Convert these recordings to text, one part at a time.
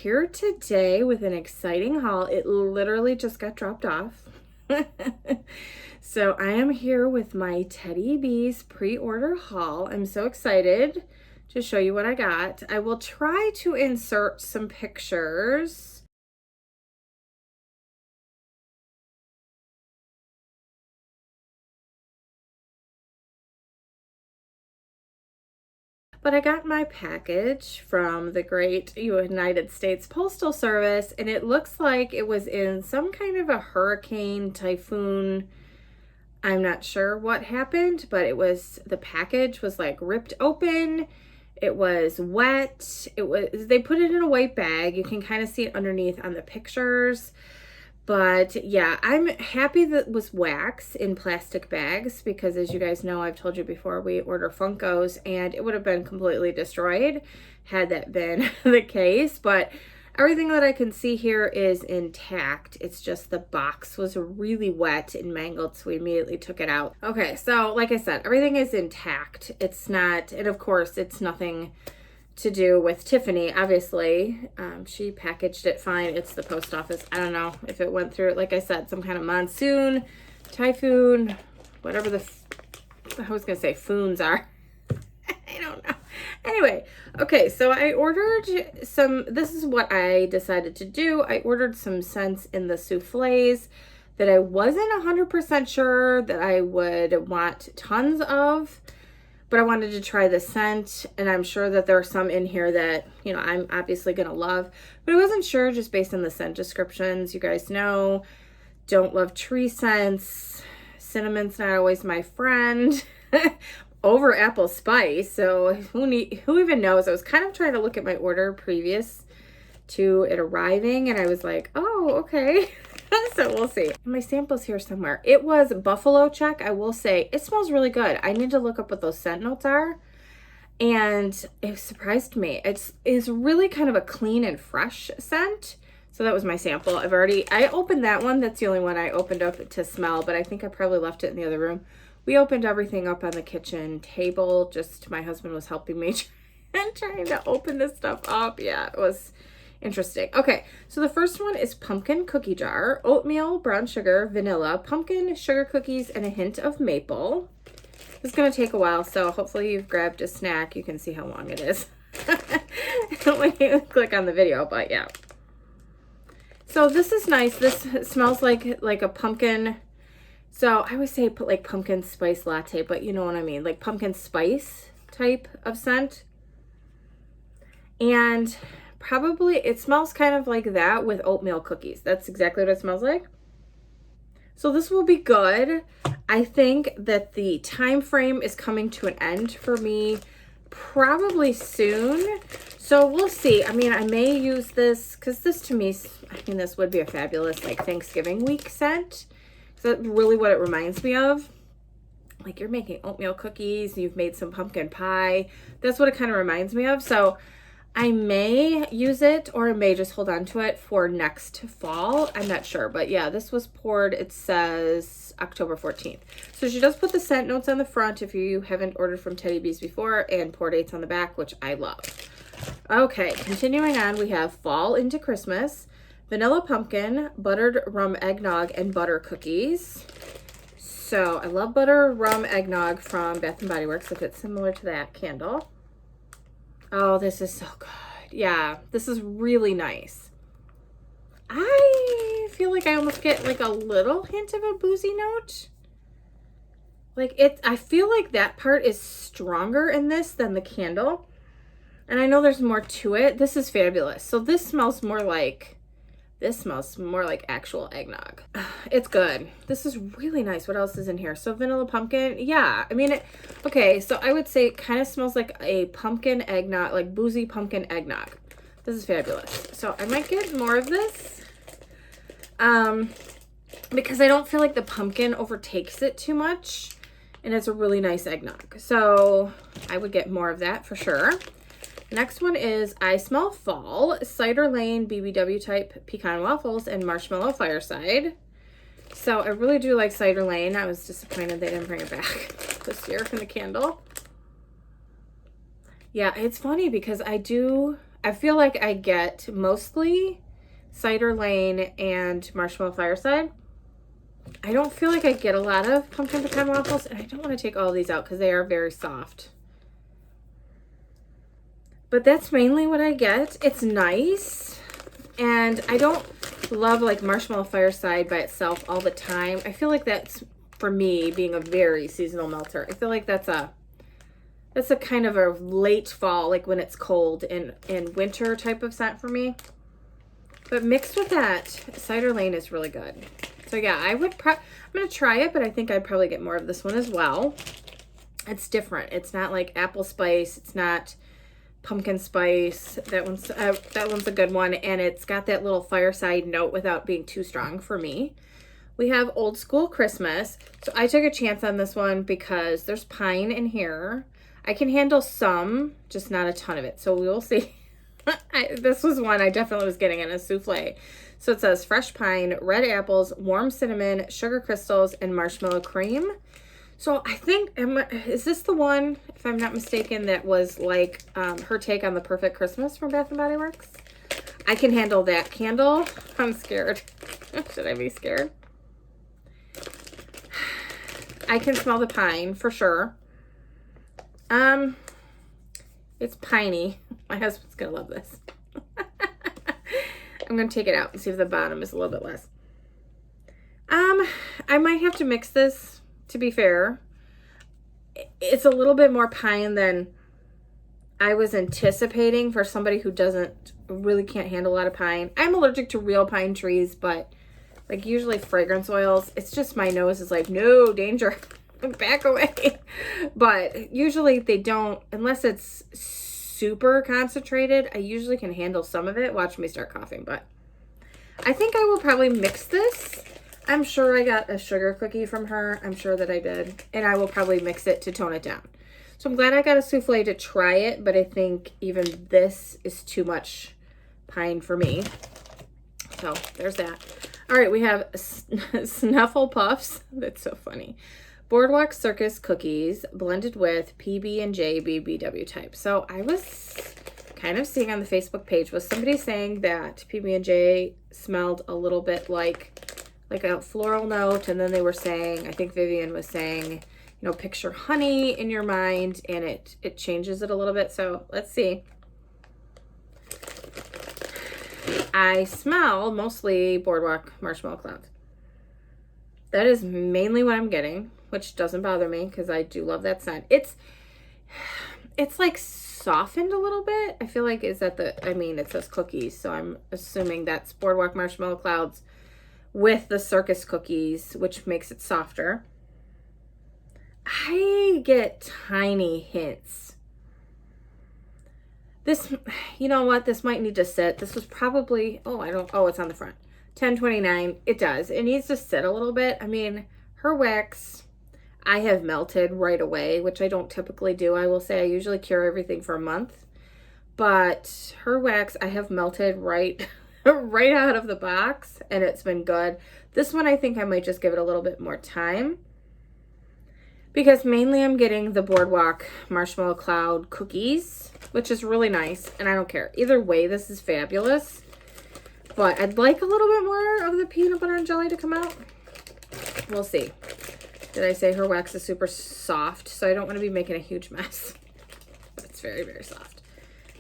here today with an exciting haul. It literally just got dropped off. So I am here with my Teddy Bees pre-order haul. I'm so excited to show you what I got. I will try to insert some pictures. But I got my package from the great United States Postal Service, and it looks like it was in some kind of a hurricane, typhoon. I'm not sure what happened, but the package was like ripped open. It was wet. They put it in a white bag. You can kind of see it underneath on the pictures. But yeah, I'm happy that it was wax in plastic bags because, as you guys know, I've told you before, we order Funkos and it would have been completely destroyed had that been the case. But everything that I can see here is intact. It's just the box was really wet and mangled, so we immediately took it out. Okay, so like I said, everything is intact. It's not, and of course, it's nothing to do with Tiffany, obviously. She packaged it fine. It's the post office. I don't know if it went through, like I said, some kind of monsoon, typhoon, whatever I was gonna say foons are. I don't know. Anyway, okay, so I ordered this is what I decided to do. I ordered some scents in the souffles that I wasn't 100% sure that I would want tons of, but I wanted to try the scent, and I'm sure that there are some in here that, you know, I'm obviously going to love, but I wasn't sure just based on the scent descriptions. You guys know, don't love tree scents. Cinnamon's not always my friend. Over apple spice, so who even knows? I was kind of trying to look at my order previous to it arriving, and I was like, oh, okay. So we'll see. My sample's here somewhere. It was Buffalo Check. I will say it smells really good. I need to look up what those scent notes are, and it surprised me. It's really kind of a clean and fresh scent. So that was my sample. I opened that one. That's the only one I opened up to smell, but I think I probably left it in the other room. We opened everything up on the kitchen table. Just my husband was helping me and trying to open this stuff up. Yeah, it was interesting. Okay, so the first one is pumpkin cookie jar, oatmeal, brown sugar, vanilla, pumpkin, sugar cookies, and a hint of maple. It's going to take a while, so hopefully you've grabbed a snack. You can see how long it is when you click on the video, but yeah. So this is nice. This smells like a pumpkin. So I always say put like pumpkin spice latte, but you know what I mean, like pumpkin spice type of scent. And probably it smells kind of like that with oatmeal cookies. That's exactly what it smells like. So this will be good. I think that the time frame is coming to an end for me probably soon. So we'll see. I mean, I may use this because this to me, I mean, this would be a fabulous like Thanksgiving week scent. That's really what it reminds me of. Like you're making oatmeal cookies, you've made some pumpkin pie. That's what it kind of reminds me of. So I may use it, or I may just hold on to it for next fall. I'm not sure, but yeah, this was poured, it says October 14th. So she does put the scent notes on the front if you haven't ordered from Teddy Bees before, and pour dates on the back, which I love. Okay, continuing on, we have fall into Christmas. Vanilla pumpkin, buttered rum eggnog, and butter cookies. So I love butter rum eggnog from Bath & Body Works if it's similar to that candle. Oh, this is so good. Yeah, this is really nice. I feel like I almost get like a little hint of a boozy note. I feel like that part is stronger in this than the candle. And I know there's more to it. This is fabulous. So this smells more like actual eggnog. It's good. This is really nice. What else is in here? So vanilla pumpkin. Yeah, I mean, okay, so I would say it kind of smells like a pumpkin eggnog, like boozy pumpkin eggnog. This is fabulous. So I might get more of this because I don't feel like the pumpkin overtakes it too much, and it's a really nice eggnog. So I would get more of that for sure. Next one is I Smell Fall, Cider Lane BBW type pecan waffles and marshmallow fireside. So I really do like Cider Lane. I was disappointed they didn't bring it back this year from the candle. Yeah, it's funny because I I feel like I get mostly Cider Lane and Marshmallow Fireside. I don't feel like I get a lot of pumpkin pecan waffles, and I don't want to take all of these out because they are very soft. But that's mainly what I get. It's nice, and I don't love like Marshmallow Fireside by itself all the time. I feel like that's, for me, being a very seasonal melter, I feel like that's a kind of a late fall, like when it's cold and winter type of scent for me. But mixed with that, Cider Lane is really good. So yeah, I'm going to try it, but I think I'd probably get more of this one as well. It's different. It's not like apple spice. It's not pumpkin spice. That one's a good one, and it's got that little fireside note without being too strong for me. We have Old School Christmas. So I took a chance on this one because there's pine in here. I can handle some, just not a ton of it. So we will see. This was one I definitely was getting in a souffle. So it says fresh pine, red apples, warm cinnamon, sugar crystals, and marshmallow cream. So I think, is this the one, if I'm not mistaken, that was like her take on the Perfect Christmas from Bath & Body Works? I can handle that candle. I'm scared. Should I be scared? I can smell the pine for sure. It's piney. My husband's gonna love this. I'm gonna take it out and see if the bottom is a little bit less. I might have to mix this, to be fair. It's a little bit more pine than I was anticipating for somebody who really can't handle a lot of pine. I'm allergic to real pine trees, but like usually fragrance oils, it's just my nose is like, no, danger, back away. But usually they don't, unless it's super concentrated. I usually can handle some of it. Watch me start coughing, but I think I will probably mix this. I'm sure I got a sugar cookie from her. I'm sure that I did. And I will probably mix it to tone it down. So I'm glad I got a souffle to try it, but I think even this is too much pine for me. So there's that. All right, we have Snuffle Puffs. That's so funny. Boardwalk Circus cookies blended with PB&J BBW type. So I was kind of seeing on the Facebook page was somebody saying that PB&J smelled a little bit like a floral note, and then they were saying, I think Vivian was saying, you know, picture honey in your mind, and it changes it a little bit. So let's see. I smell mostly Boardwalk Marshmallow Clouds. That is mainly what I'm getting, which doesn't bother me because I do love that scent. It's like softened a little bit. I feel like it says cookies, so I'm assuming that's Boardwalk Marshmallow Clouds with the circus cookies, which makes it softer. I get tiny hints. This, you know what? This might need to sit. This was probably, it's on the front. $10.29. It does. It needs to sit a little bit. I mean, her wax, I have melted right away, which I don't typically do. I will say I usually cure everything for a month. But her wax, I have melted right out of the box, and it's been good. This one, I think I might just give it a little bit more time, because mainly I'm getting the Boardwalk Marshmallow Cloud cookies, which is really nice, and I don't care. Either way, this is fabulous, but I'd like a little bit more of the peanut butter and jelly to come out. We'll see. Did I say her wax is super soft? So I don't want to be making a huge mess. But it's very, very soft.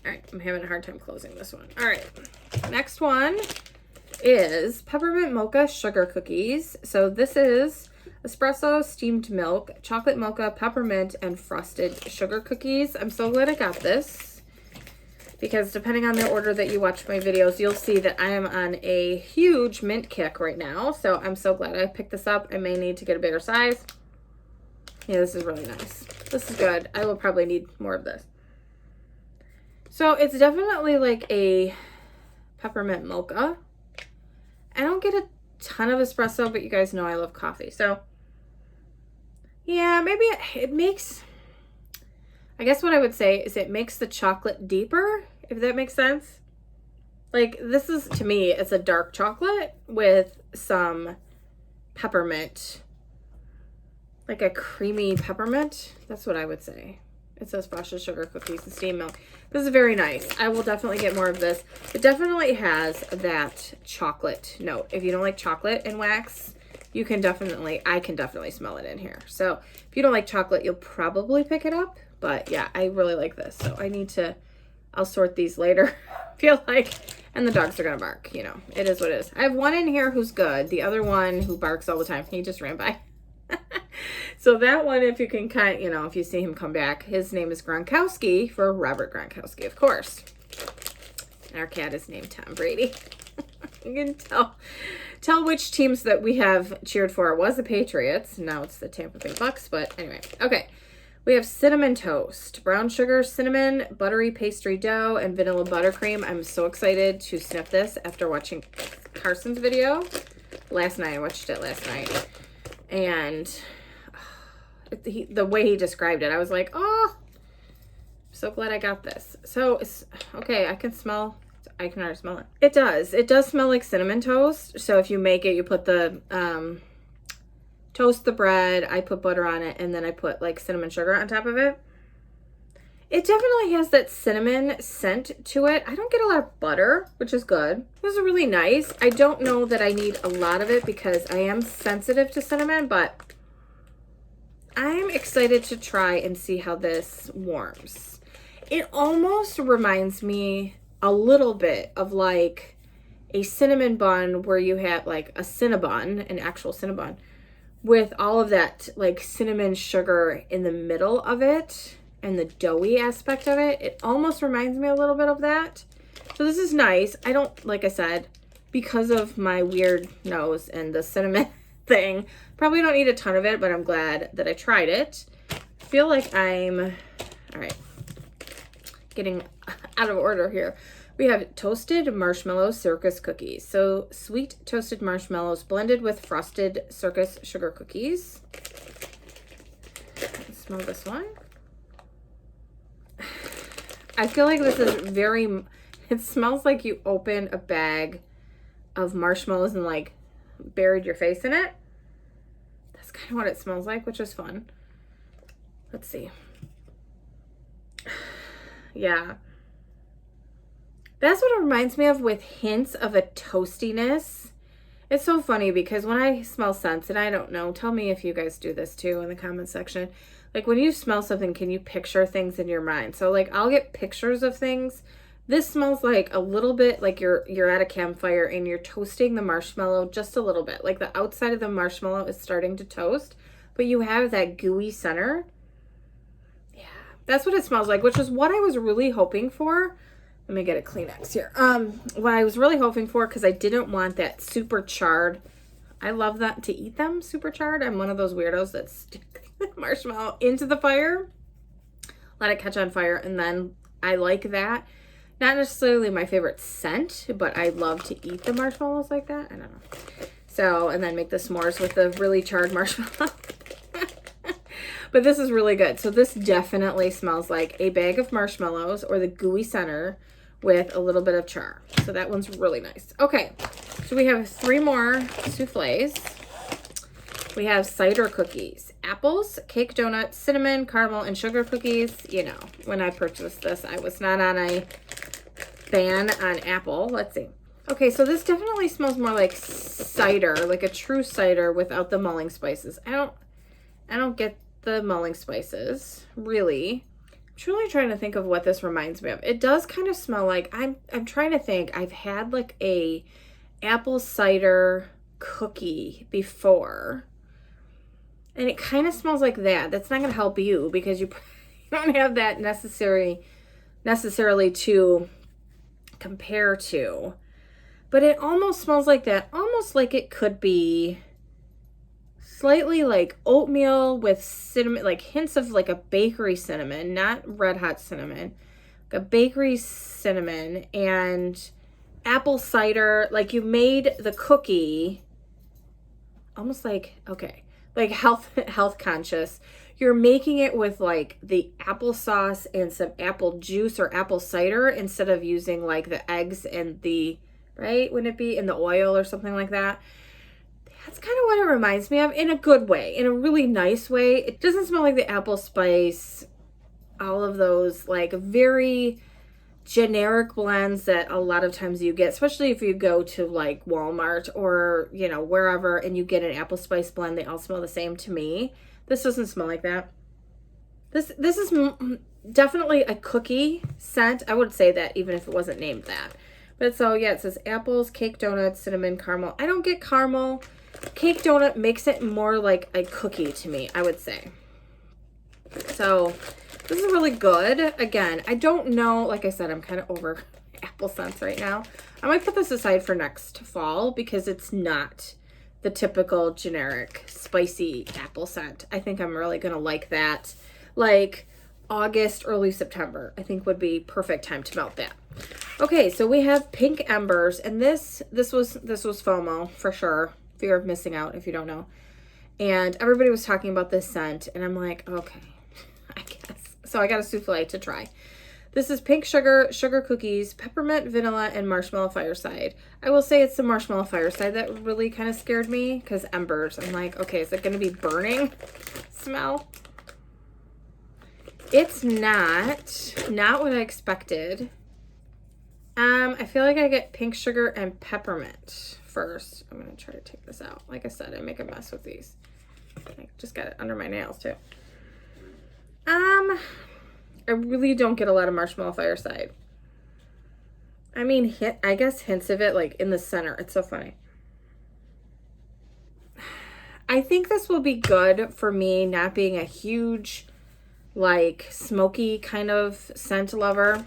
All right, I'm having a hard time closing this one. All right, next one is Peppermint Mocha Sugar Cookies. So this is espresso, steamed milk, chocolate mocha, peppermint, and frosted sugar cookies. I'm so glad I got this, because depending on the order that you watch my videos, you'll see that I am on a huge mint kick right now. So I'm so glad I picked this up. I may need to get a bigger size. Yeah, this is really nice. This is good. I will probably need more of this. So it's definitely like a peppermint mocha. I don't get a ton of espresso, but you guys know I love coffee. So yeah, maybe it makes, I guess what I would say is it makes the chocolate deeper, if that makes sense. Like, this is, to me, it's a dark chocolate with some peppermint, like a creamy peppermint. That's what I would say. It says frosted sugar cookies and steamed milk. This is very nice. I will definitely get more of this. It definitely has that chocolate note. If you don't like chocolate and wax, you can definitely, I can definitely smell it in here. So if you don't like chocolate, you'll probably pick it up. But yeah, I really like this. So I need to, I'll sort these later. Feel like, and the dogs are going to bark, you know, it is what it is. I have one in here who's good. The other one who barks all the time, he just ran by. So that one, if you can kind, you know, if you see him come back, his name is Gronkowski for Robert Gronkowski, of course. And our cat is named Tom Brady. You can tell which teams that we have cheered for. It was the Patriots. Now it's the Tampa Bay Bucks. But anyway, okay. We have cinnamon toast, brown sugar, cinnamon, buttery pastry dough, and vanilla buttercream. I'm so excited to sniff this after watching Carson's video last night. I watched it last night. And the way he described it, I was like, oh, I'm so glad I got this. So, it's okay, I can already smell it. It does smell like cinnamon toast. So if you make it, you put the, toast the bread, I put butter on it, and then I put like cinnamon sugar on top of it. It definitely has that cinnamon scent to it. I don't get a lot of butter, which is good. This is really nice. I don't know that I need a lot of it because I am sensitive to cinnamon, but I'm excited to try and see how this warms. It almost reminds me a little bit of like a cinnamon bun where you have like a Cinnabon, an actual Cinnabon, with all of that like cinnamon sugar in the middle of it and the doughy aspect of it. It almost reminds me a little bit of that. So this is nice. I don't, like I said, because of my weird nose and the cinnamon thing, probably don't eat a ton of it, but I'm glad that I tried it. I feel like I'm, all right, getting out of order here. We have toasted marshmallow circus cookies. So sweet toasted marshmallows blended with frosted circus sugar cookies. Let's smell this one. I feel like this is very, it smells like you opened a bag of marshmallows and like buried your face in it. That's kind of what it smells like, which is fun. Let's see. Yeah. That's what it reminds me of, with hints of a toastiness. It's so funny because when I smell scents, and I don't know, tell me if you guys do this too in the comment section. Like when you smell something, can you picture things in your mind? So like I'll get pictures of things. This smells like a little bit like you're at a campfire and you're toasting the marshmallow just a little bit. Like the outside of the marshmallow is starting to toast, but you have that gooey center. Yeah, that's what it smells like, which is what I was really hoping for. Let me get a Kleenex here. What I was really hoping for, because I didn't want that super charred. I love that to eat them super charred. I'm one of those weirdos that stick the marshmallow into the fire, let it catch on fire, and then I like that. Not necessarily my favorite scent, but I love to eat the marshmallows like that. I don't know. So, and then make the s'mores with the really charred marshmallow. But this is really good. So this definitely smells like a bag of marshmallows or the gooey center with a little bit of char. So that one's really nice. Okay, so we have 3 more souffles. We have cider cookies, apples, cake donuts, cinnamon, caramel, and sugar cookies. You know, when I purchased this, I was not on a ban on apple. Let's see. Okay, so this definitely smells more like cider, like a true cider without the mulling spices. I don't get the mulling spices, really. I'm truly trying to think of what this reminds me of. It does kind of smell like, I'm trying to think. I've had like a apple cider cookie before, and it kind of smells like that. That's not going to help you because you don't have that necessarily to compare to. But it almost smells like that, almost like it could be slightly like oatmeal with cinnamon, like hints of like a bakery cinnamon, not red hot cinnamon, like a bakery cinnamon and apple cider. Like you made the cookie almost like, okay, like health conscious. You're making it with like the applesauce and some apple juice or apple cider instead of using like the eggs and the, right? Wouldn't it be in the oil or something like that? That's kind of what it reminds me of, in a good way, in a really nice way. It doesn't smell like the apple spice all of those like very generic blends that a lot of times you get, especially if you go to like Walmart or, you know, wherever, and you get an apple spice blend. They all smell the same to me. This doesn't smell like that. This is definitely a cookie scent. I would say that even if it wasn't named that. But so yeah, it says apples, cake donuts, cinnamon, caramel. I don't get caramel. Cake donut makes it more like a cookie to me, I would say. So this is really good. Again, I don't know, like I said, I'm kind of over apple scents right now. I might put this aside for next fall because it's not the typical generic spicy apple scent. I think I'm really going to like that. Like August, early September, I think would be perfect time to melt that. Okay, so we have Pink Embers, and this was FOMO for sure. Fear of missing out, if you don't know. And everybody was talking about this scent, and I'm like, okay, I guess. So I got a souffle to try. This is pink sugar cookies, peppermint, vanilla, and marshmallow fireside. I will say it's the marshmallow fireside that really kind of scared me, because embers, I'm like, okay, is it going to be burning smell? It's not what I expected. I feel like I get pink sugar and peppermint first. I'm going to try to take this out. Like I said, I make a mess with these. I just got it under my nails too. I really don't get a lot of marshmallow fireside. I mean, I guess hints of it like in the center. It's so funny. I think this will be good for me not being a huge like smoky kind of scent lover,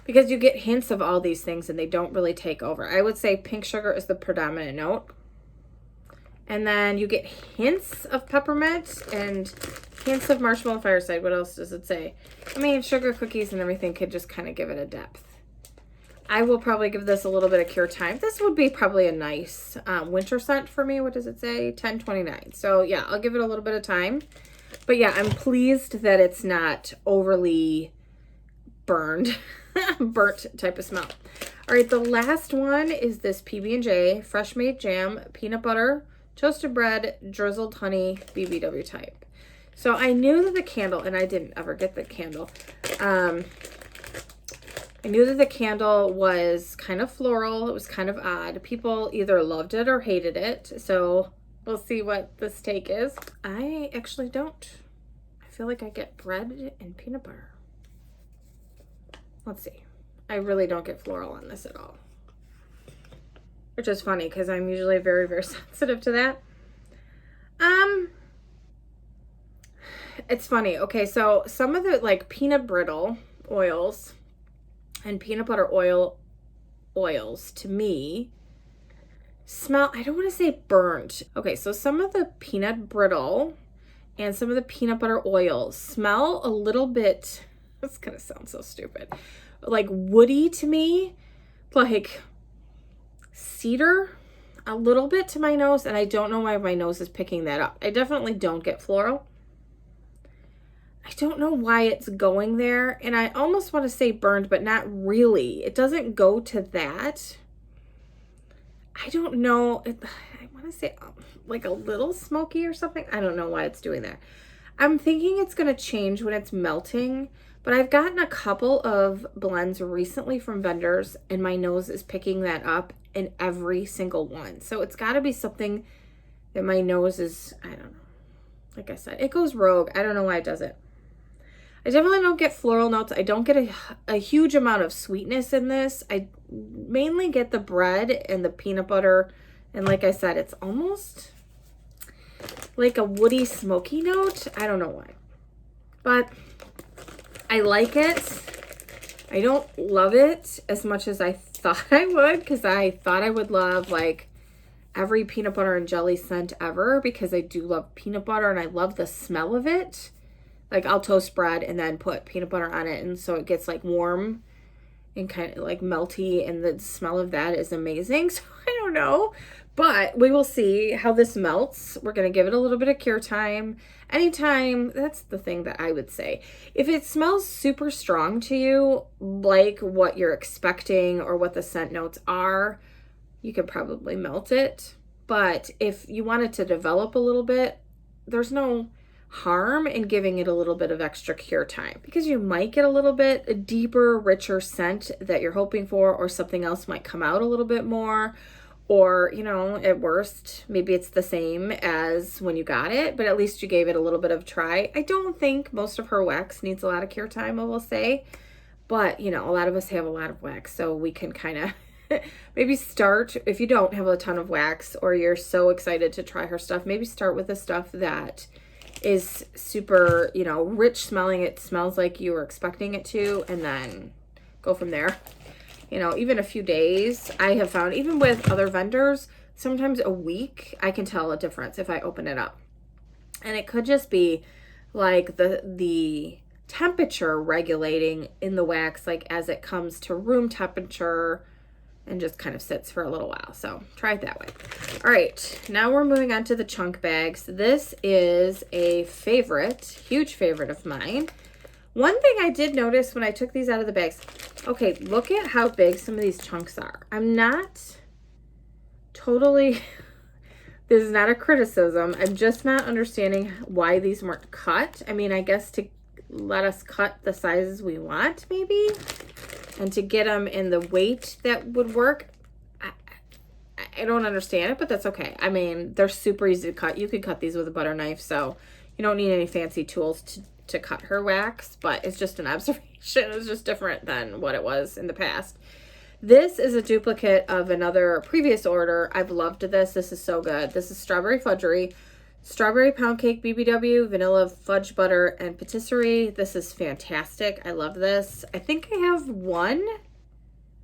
because you get hints of all these things and they don't really take over. I would say pink sugar is the predominant note. And then you get hints of peppermint and hints of marshmallow fireside. What else does it say? I mean, sugar cookies and everything could just kind of give it a depth. I will probably give this a little bit of cure time. This would be probably a nice winter scent for me. What does it say? 10/29. So yeah, I'll give it a little bit of time. But yeah, I'm pleased that it's not overly burned, burnt type of smell. All right, the last one is this PB&J fresh made jam, peanut butter, toasted bread, drizzled honey, BBW type. So I knew that the candle, and I didn't ever get the candle. I knew that the candle was kind of floral. It was kind of odd. People either loved it or hated it. So we'll see what this take is. I actually don't. I feel like I get bread and peanut butter. Let's see. I really don't get floral on this at all. Which is funny because I'm usually very, very sensitive to that. It's funny. Okay, so some of the like peanut brittle oils and peanut butter oils to me smell, I don't want to say burnt. Okay, so some of the peanut brittle and some of the peanut butter oils smell a little bit, it's gonna sound so stupid, like woody to me, like cedar a little bit to my nose, and I don't know why my nose is picking that up. I definitely don't get floral. I don't know why it's going there, and I almost want to say burned, but not really. It doesn't go to that. I don't know. I want to say like a little smoky or something. I don't know why it's doing that. I'm thinking it's going to change when it's melting, but I've gotten a couple of blends recently from vendors, and my nose is picking that up in every single one. So it's got to be something that my nose is, I don't know. Like I said, it goes rogue. I don't know why it does it. I definitely don't get floral notes. I don't get a huge amount of sweetness in this. I mainly get the bread and the peanut butter. And like I said, it's almost like a woody smoky note. I don't know why. But I like it. I don't love it as much as I thought I would, because I thought I would love like every peanut butter and jelly scent ever, because I do love peanut butter and I love the smell of it. Like I'll toast bread and then put peanut butter on it, and so it gets like warm and kind of like melty, and the smell of that is amazing. So I don't know, but we will see how this melts. We're going to give it a little bit of cure time. Anytime, that's the thing that I would say. If it smells super strong to you, like what you're expecting or what the scent notes are, you could probably melt it. But if you want it to develop a little bit, there's no harm in giving it a little bit of extra cure time, because you might get a little bit a deeper, richer scent that you're hoping for, or something else might come out a little bit more, or, you know, at worst, maybe it's the same as when you got it, but at least you gave it a little bit of try. I don't think most of her wax needs a lot of cure time, I will say, but, you know, a lot of us have a lot of wax, so we can kind of maybe start, if you don't have a ton of wax or you're so excited to try her stuff, maybe start with the stuff that is super, you know, rich smelling. It smells like you were expecting it to, and then go from there. You know, even a few days, I have found, even with other vendors, sometimes a week, I can tell a difference if I open it up. And it could just be like the temperature regulating in the wax, like as it comes to room temperature, and just kind of sits for a little while. So try it that way. All right, now we're moving on to the chunk bags. This is a favorite, huge favorite of mine. One thing I did notice when I took these out of the bags, okay, look at how big some of these chunks are. I'm not totally, this is not a criticism. I'm just not understanding why these weren't cut. I mean, I guess to let us cut the sizes we want, maybe, and to get them in the weight that would work. I don't understand it, but that's okay. I mean, they're super easy to cut. You could cut these with a butter knife, so you don't need any fancy tools to cut her wax, but it's just an observation. It was just different than what it was in the past. This is a duplicate of another previous order. I've loved this. This is so good. This is Strawberry Fudgery. Strawberry pound cake BBW, vanilla fudge butter, and patisserie. This is fantastic. I love this. I think I have one.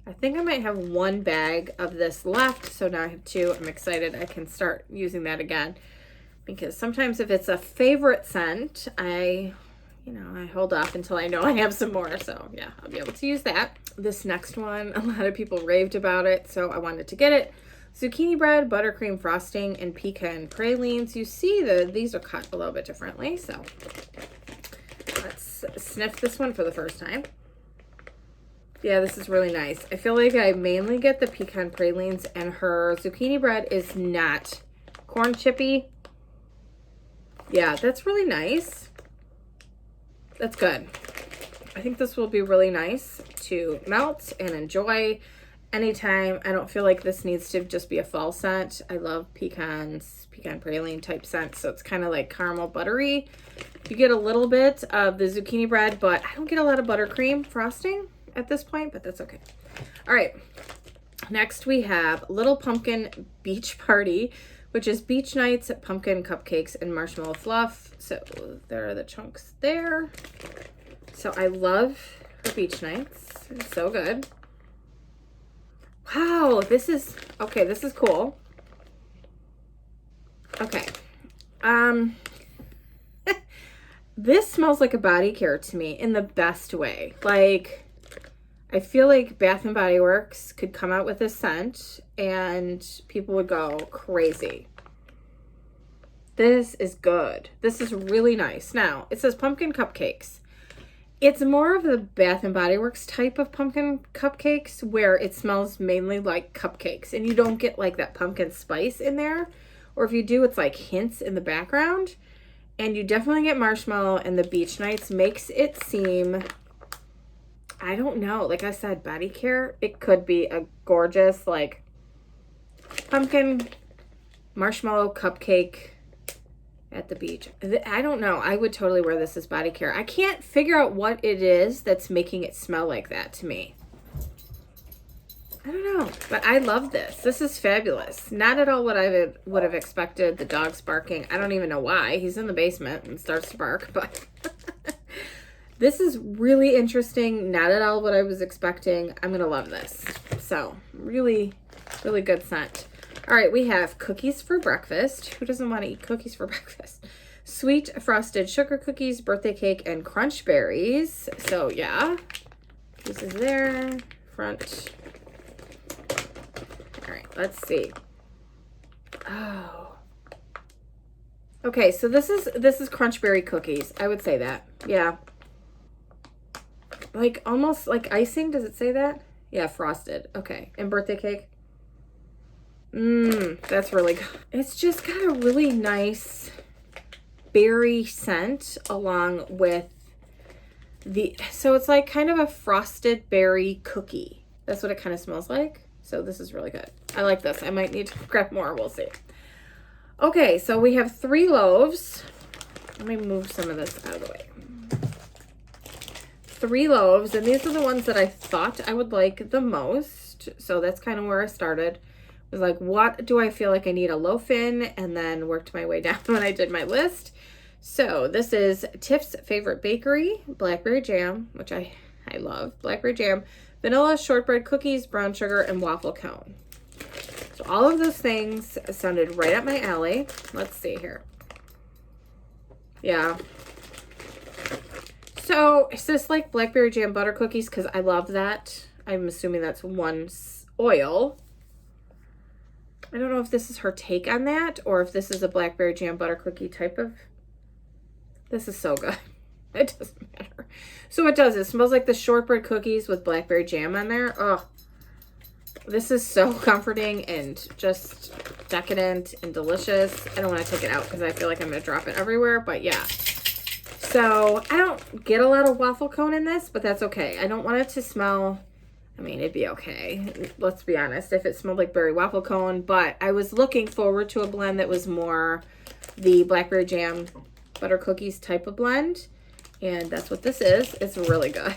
I think I might have one bag of this left. So now I have two. I'm excited. I can start using that again, because sometimes if it's a favorite scent, I hold off until I know I have some more. So yeah, I'll be able to use that. This next one, a lot of people raved about it, so I wanted to get it. Zucchini bread, buttercream frosting, and pecan pralines. You see these are cut a little bit differently, so let's sniff this one for the first time. Yeah, this is really nice. I feel like I mainly get the pecan pralines, and her zucchini bread is not corn chippy. Yeah, that's really nice. That's good. I think this will be really nice to melt and enjoy anytime. I don't feel like this needs to just be a fall scent. I love pecans, pecan praline type scent. So it's kind of like caramel buttery. You get a little bit of the zucchini bread, but I don't get a lot of buttercream frosting at this point, but that's okay. All right. Next we have Little Pumpkin Beach Party, which is beach nights, pumpkin cupcakes, and marshmallow fluff. So there are the chunks there. So I love her beach nights. It's so good. Wow, this is cool. Okay. This smells like a body care to me in the best way. Like, I feel like Bath and Body Works could come out with this scent and people would go crazy. This is good. This is really nice. Now, it says pumpkin cupcakes. It's more of the Bath and Body Works type of pumpkin cupcakes where it smells mainly like cupcakes and you don't get like that pumpkin spice in there. Or if you do, it's like hints in the background. And you definitely get marshmallow, and the beach nights makes it seem, I don't know, like I said, body care. It could be a gorgeous like pumpkin marshmallow cupcake at the beach. I don't know. I would totally wear this as body care. I can't figure out what it is that's making it smell like that to me. I don't know, but I love this. This is fabulous. Not at all what I would have expected. The dog's barking. I don't even know why. He's in the basement and starts to bark, but this is really interesting. Not at all what I was expecting. I'm going to love this. So really, really good scent. All right, we have cookies for breakfast. Who doesn't want to eat cookies for breakfast? Sweet frosted sugar cookies, birthday cake, and crunch berries. So yeah, this is there. Front. All right, let's see. Oh. Okay, so this is crunch berry cookies. I would say that. Yeah. Like almost like icing. Does it say that? Yeah, frosted. Okay, and birthday cake. That's really good. It's just got a really nice berry scent along with so it's like kind of a frosted berry cookie. That's what it kind of smells like. So this is really good. I like this. I might need to grab more. We'll see. Okay, so we have 3 loaves. Let me move some of this out of the way. 3 loaves, and these are the ones that I thought I would like the most. So that's kind of where I started. I was like, what do I feel like I need a loaf in? And then worked my way down when I did my list. So this is Tiff's Favorite Bakery, blackberry jam, which I love, blackberry jam, vanilla, shortbread cookies, brown sugar, and waffle cone. So all of those things sounded right up my alley. Let's see here. Yeah. So is this like blackberry jam butter cookies? Because I love that. I'm assuming that's one oil. I don't know if this is her take on that or if this is a blackberry jam butter cookie type of. This is so good. It doesn't matter. So it does. It smells like the shortbread cookies with blackberry jam on there. Oh, this is so comforting and just decadent and delicious. I don't want to take it out because I feel like I'm going to drop it everywhere. But yeah. So I don't get a lot of waffle cone in this, but that's okay. I don't want it to smell. I mean, it'd be okay. Let's be honest. If it smelled like berry waffle cone. But I was looking forward to a blend that was more the blackberry jam butter cookies type of blend, and that's what this is. It's really good.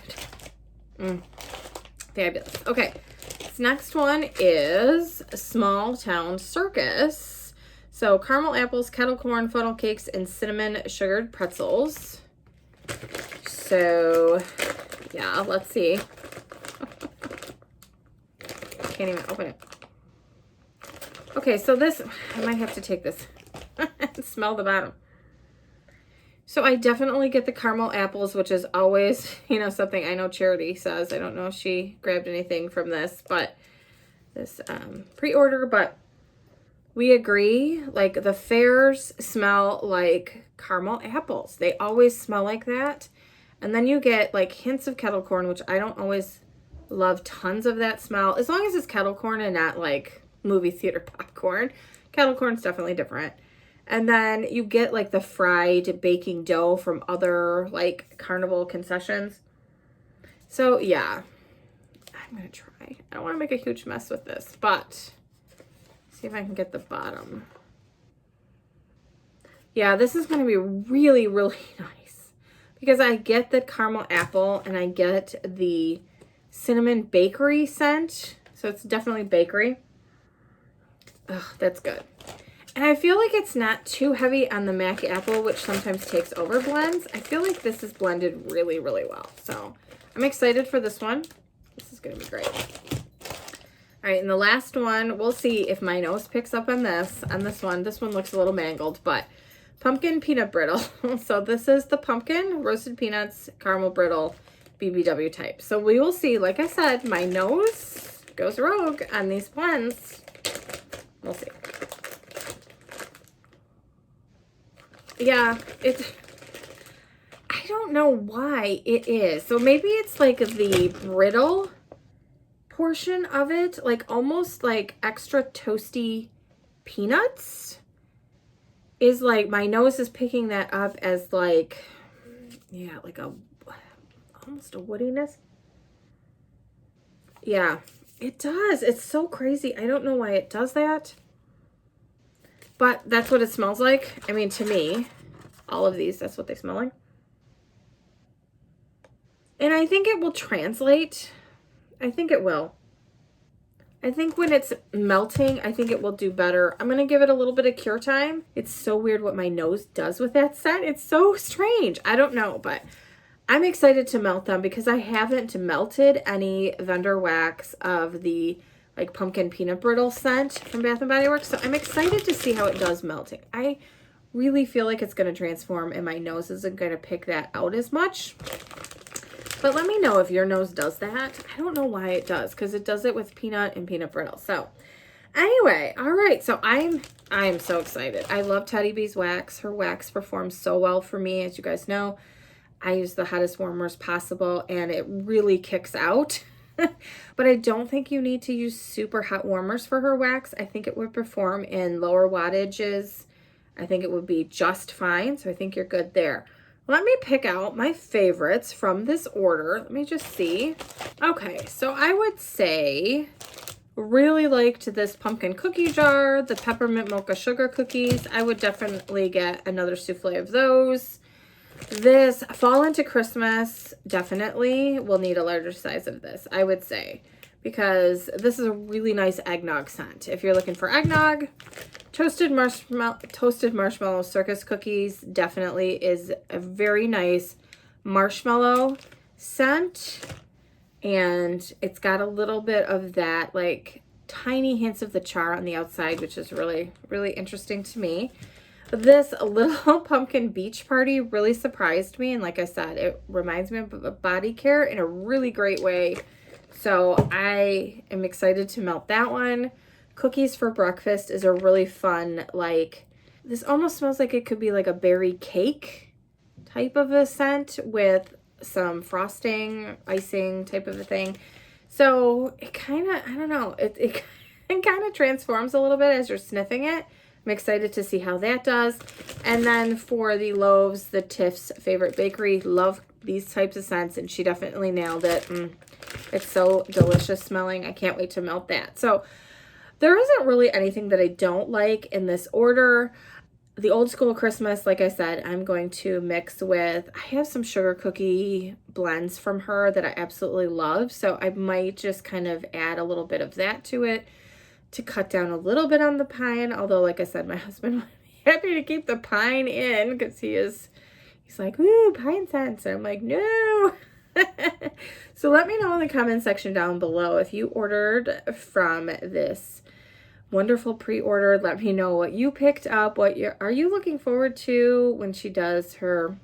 Fabulous. Okay, this next one is Small Town Circus. So caramel apples, kettle corn, funnel cakes, and cinnamon sugared pretzels. So yeah, let's see. Can't even open it. Okay, so this, I might have to take this and smell the bottom. So I definitely get the caramel apples, which is always, you know, something I know Charity says. I don't know if she grabbed anything from this, but this pre-order, but we agree. Like the fairs smell like caramel apples. They always smell like that. And then you get like hints of kettle corn, which I don't always love tons of that smell. As long as it's kettle corn and not like movie theater popcorn. Kettle corn's definitely different. And then you get like the fried baking dough from other like carnival concessions. So yeah, I'm going to try. I don't want to make a huge mess with this, but see if I can get the bottom. Yeah, this is going to be really, really nice because I get the caramel apple and I get the cinnamon bakery scent. So it's definitely bakery. Ugh, that's good. And I feel like it's not too heavy on the Mac apple, which sometimes takes over blends. I feel like this is blended really, really well. So I'm excited for this one. This is going to be great. All right, and the last one, we'll see if my nose picks up on this. On this one looks a little mangled, but pumpkin peanut brittle. So this is the pumpkin, roasted peanuts, caramel brittle, BBW type. So we will see. Like I said, my nose goes rogue on these blends. We'll see. Yeah, I don't know why it is. So maybe it's like the brittle portion of it, like almost like extra toasty peanuts is like, my nose is picking that up as like, yeah, like almost a woodiness. Yeah, it does. It's so crazy. I don't know why it does that. But that's what it smells like. I mean, to me, all of these, that's what they smell like. And I think it will translate. I think it will. I think when it's melting, I think it will do better. I'm going to give it a little bit of cure time. It's so weird what my nose does with that scent. It's so strange. I don't know, but I'm excited to melt them because I haven't melted any vendor wax of the like pumpkin peanut brittle scent from Bath & Body Works. So I'm excited to see how it does melting. I really feel like it's going to transform and my nose isn't going to pick that out as much. But let me know if your nose does that. I don't know why it does because it does it with peanut and peanut brittle. So anyway, all right. So I'm so excited. I love Teddy B's wax. Her wax performs so well for me. As you guys know, I use the hottest warmers possible and it really kicks out. But I don't think you need to use super hot warmers for her wax. I think it would perform in lower wattages I think it would be just fine. So I think you're good there. Let me pick out my favorites from this order. Let me just see. Okay, so I would say really liked this pumpkin cookie jar, the Peppermint Mocha sugar cookies. I would definitely get another souffle of those. This Fall into Christmas definitely will need a larger size of this, I would say, because this is a really nice eggnog scent. If you're looking for eggnog, toasted marshmallow circus cookies definitely is a very nice marshmallow scent, and it's got a little bit of that like tiny hints of the char on the outside, which is really, really interesting to me. This little pumpkin beach party really surprised me, and like I said, it reminds me of body care in a really great way. So I am excited to melt that one. Cookies for breakfast is a really fun, like, this almost smells like it could be like a berry cake type of a scent with some frosting, icing type of a thing. So it kind of, I don't know, it kind of transforms a little bit as you're sniffing it. I'm excited to see how that does. And then for the loaves, the Tiff's Favorite Bakery, love these types of scents, and she definitely nailed it. It's so delicious smelling. I can't wait to melt that. So there isn't really anything that I don't like in this order. The Old School Christmas, like I said, I'm going to mix with, I have some sugar cookie blends from her that I absolutely love. So I might just kind of add a little bit of that to it to cut down a little bit on the pine. Although, like I said, my husband would be happy to keep the pine in because he's like, ooh, pine scents. And I'm like, no. So let me know in the comment section down below if you ordered from this wonderful pre-order. Let me know what you picked up. Are you looking forward to when she does her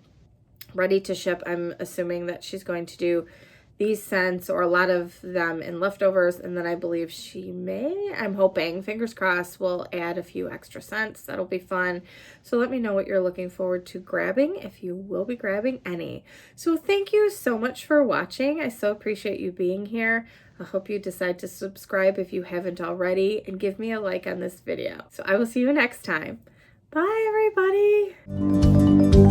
ready to ship? I'm assuming that she's going to do these scents or a lot of them in leftovers, and then I believe she may, I'm hoping, fingers crossed, will add a few extra scents. That'll be fun. So let me know what you're looking forward to grabbing, if you will be grabbing any. So thank you so much for watching. I so appreciate you being here. I hope you decide to subscribe if you haven't already, and give me a like on this video. So I will see you next time. Bye, everybody.